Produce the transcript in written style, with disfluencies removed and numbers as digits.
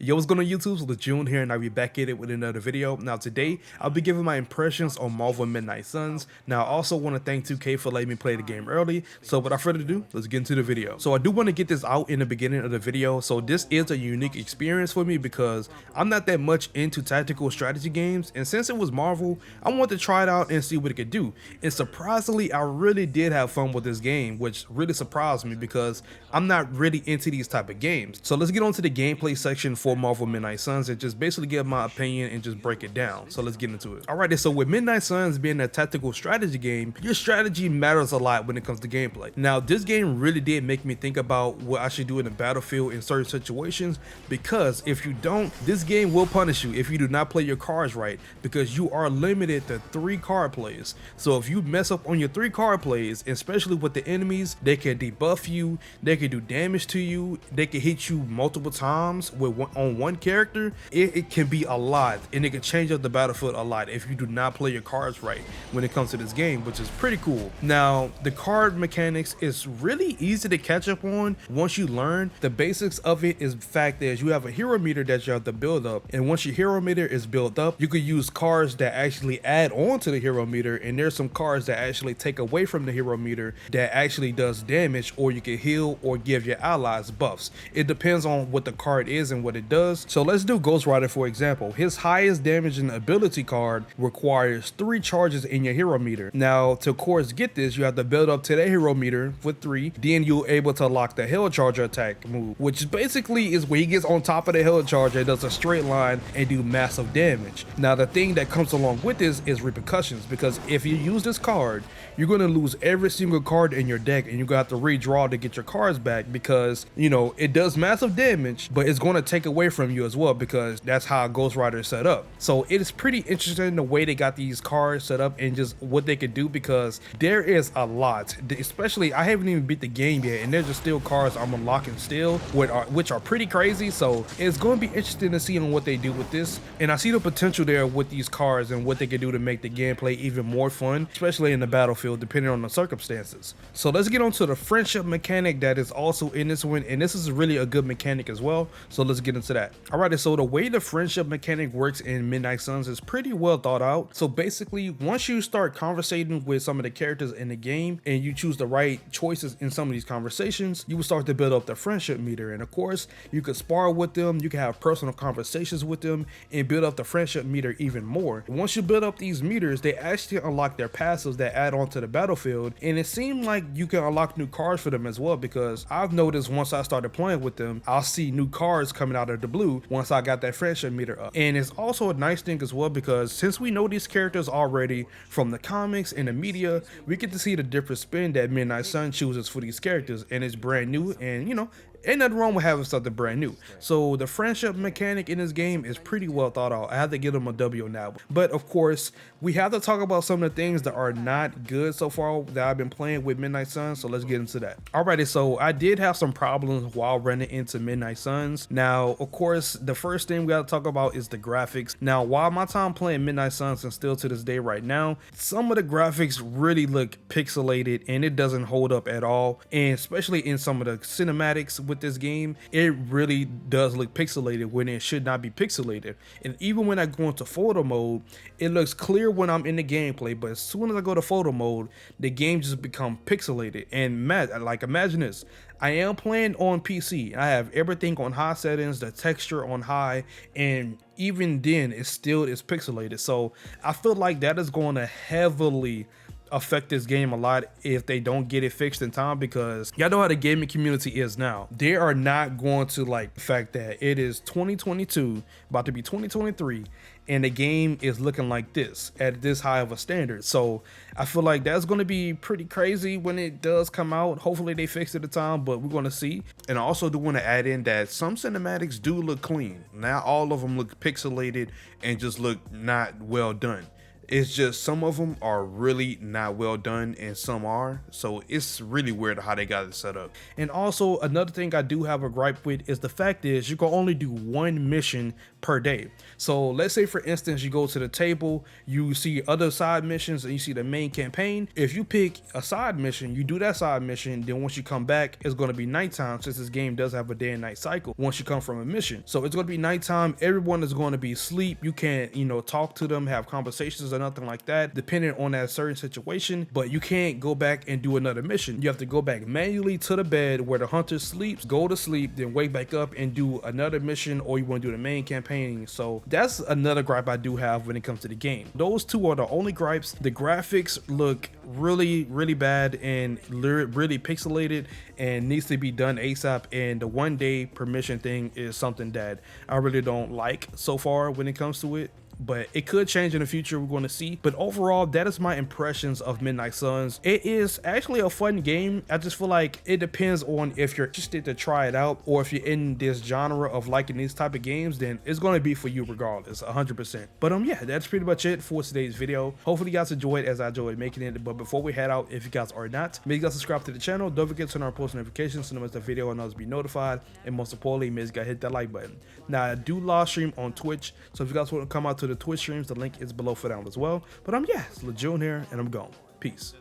Yo, what's going on YouTube? So it's June here and I'll be back at it with another video. Now today, I'll be giving my impressions on Marvel Midnight Suns. Now I also want to thank 2K for letting me play the game early. So without further ado, let's get into the video. So I do want to get this out in the beginning of the video. So this is a unique experience for me because I'm not that much into tactical strategy games. And since it was Marvel, I wanted to try it out and see what it could do. And surprisingly, I really did have fun with this game, which really surprised me because I'm not really into these type of games. So let's get on to the gameplay section for Marvel Midnight Suns and just basically give my opinion and just break it down. So let's get into it. Alrighty, so with Midnight Suns being a tactical strategy game, your strategy matters a lot when it comes to gameplay. Now this game really did make me think about what I should do in the battlefield in certain situations, because if you don't, this game will punish you if you do not play your cards right, because you are limited to 3 card plays. So if you mess up on your 3 card plays, especially with the enemies, they can debuff you, they can do damage to you, they can hit you multiple times with on one character. It can be a lot, and it can change up the battlefield a lot if you do not play your cards right when it comes to this game, which is pretty cool. Now the card mechanics is really easy to catch up on once you learn the basics of it. Is the fact that you have a hero meter that you have to build up, and once your hero meter is built up, you could use cards that actually add on to the hero meter, and there's some cards that actually take away from the hero meter that actually does damage, or you can heal or give your allies buffs. It depends on what the card is and what it does. So let's do Ghost Rider for example. His highest damaging ability card requires 3 charges in your hero meter. Now to of course get this, you have to build up to the hero meter with 3, then you're able to lock the Hell Charger attack move, which basically is where he gets on top of the Hell Charger, does a straight line and do massive damage. Now the thing that comes along with this is repercussions, because if you use this card, you're going to lose every single card in your deck, and you're going to have to redraw to get your cards back, because you know it does massive damage, but it's going to take away from you as well, because that's how Ghost Rider is set up. So it is pretty interesting the way they got these cards set up and just what they could do, because there is a lot, especially I haven't even beat the game yet, and there's just still cards I'm unlocking still, which are pretty crazy. So it's going to be interesting to see on what they do with this, and I see the potential there with these cards and what they can do to make the gameplay even more fun, especially in the battlefield, depending on the circumstances. So let's get on to the friendship mechanic that is also in this one, and this is really a good mechanic as well. So let's get into that. Alright, so the way the friendship mechanic works in Midnight Suns is pretty well thought out. So basically, once you start conversating with some of the characters in the game and you choose the right choices in some of these conversations, you will start to build up the friendship meter. And of course, you could spar with them, you can have personal conversations with them and build up the friendship meter even more. Once you build up these meters, they actually unlock their passives that add on to the battlefield, and it seemed like you can unlock new cards for them as well, because I've noticed once I started playing with them, I'll see new cards coming out of the blue once I got that friendship meter up. And it's also a nice thing as well, because since we know these characters already from the comics and the media, we get to see the different spin that Midnight Sun chooses for these characters, and it's brand new, and you know, ain't nothing wrong with having something brand new. So the friendship mechanic in this game is pretty well thought out. I have to give them a W on that one. But of course, we have to talk about some of the things that are not good so far that I've been playing with Midnight Suns. So let's get into that. Alrighty, so I did have some problems while running into Midnight Suns. Now, of course, the first thing we gotta talk about is the graphics. Now, while my time playing Midnight Suns and still to this day right now, some of the graphics really look pixelated and it doesn't hold up at all. And especially in some of the cinematics with this game, it really does look pixelated when it should not be pixelated. And even when I go into photo mode, it looks clear when I'm in the gameplay, but as soon as I go to photo mode, the game just become pixelated. And imagine this, I am playing on PC, I have everything on high settings, the texture on high, and even then it still is pixelated. So I feel like that is going to heavily affect this game a lot if they don't get it fixed in time, because y'all know how the gaming community is now. They are not going to like the fact that it is 2022 about to be 2023 and the game is looking like this at this high of a standard. So I feel like that's going to be pretty crazy when it does come out. Hopefully they fix it in time, but we're going to see. And I also do want to add in that some cinematics do look clean. Not all of them look pixelated and just look not well done. It's just some of them are really not well done and some are, so it's really weird how they got it set up. And also another thing I do have a gripe with is the fact is you can only do one mission per day. So let's say for instance you go to the table, you see other side missions and you see the main campaign. If you pick a side mission, you do that side mission, then once you come back it's going to be nighttime, since this game does have a day and night cycle once you come from a mission. So it's going to be nighttime, everyone is going to be asleep, you can't, you know, talk to them, have conversations or nothing like that, depending on that certain situation. But you can't go back and do another mission. You have to go back manually to the bed where the hunter sleeps, go to sleep, then wake back up and do another mission, or you want to do the main campaign. So that's another gripe I do have when it comes to the game. Those two are the only gripes. The graphics look really bad and really pixelated and needs to be done ASAP, and the 1 day permission thing is something that I really don't like so far when it comes to it, but it could change in the future, we're going to see. But overall, that is my impressions of Midnight Suns. It is actually a fun game. I just feel like it depends on if you're interested to try it out, or if you're in this genre of liking these type of games, then it's going to be for you regardless, 100%. But yeah, that's pretty much it for today's video. Hopefully you guys enjoyed as I enjoyed making it. But before we head out, if you guys are not, make sure you guys subscribe to the channel, don't forget to turn on post notifications so that the video and others be notified, and most importantly, make sure you guys hit that like button. Now I do live stream on Twitch, so if you guys want to come out to the Twitch streams, the link is below for down as well. But yeah, it's Lejeune here and I'm gone. Peace.